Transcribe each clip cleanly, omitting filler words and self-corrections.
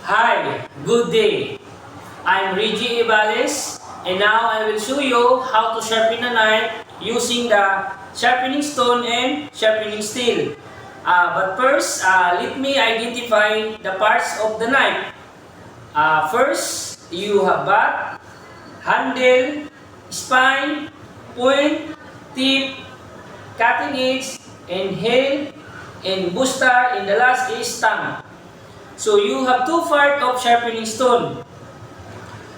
Hi, good day. I'm Reggie Ibales and now I will show you how to sharpen a knife using the sharpening stone and sharpening steel. But first, let me identify the parts of the knife. First, you have butt, handle, spine, point, tip, cutting edge, and head, and booster, and the last is tongue. So you have two parts of sharpening stone.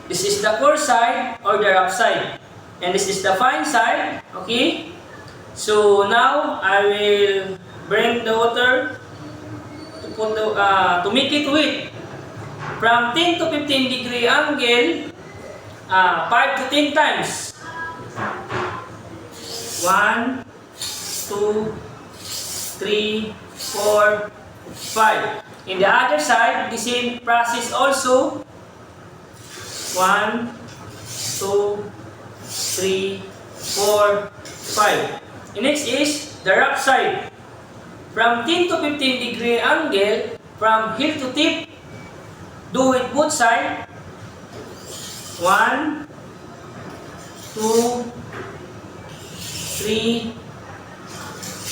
This is the coarse side or the rough side. And this is the fine side. Okay? So now I will bring the water to make it wet. From 10 to 15 degree angle, 5 to 10 times. 1, 2, 3, 4, 5. In the other side, the same process also. 1, 2, 3, 4, 5. The next is the rough side. From 10 to 15 degree angle, from heel to tip, do it both sides. 1, 2, 3,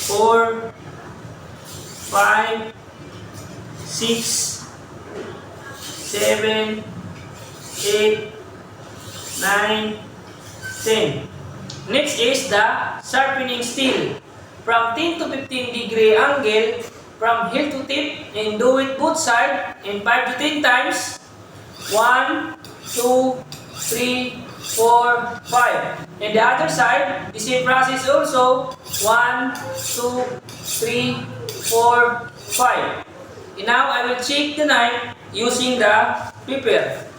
4, 5, 6, 7, 8, 9, 10. Next is the sharpening steel. From 10 to 15 degree angle, from heel to tip, and do it both sides in 5 to 10 times. 1, 2, 3, 4, 5. And the other side, the same process also. 1, 2, 3, 4, 5. And now I will check the knife using the paper.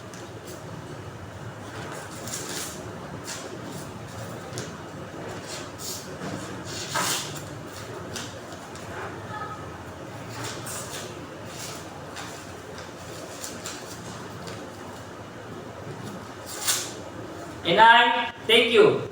And I thank you.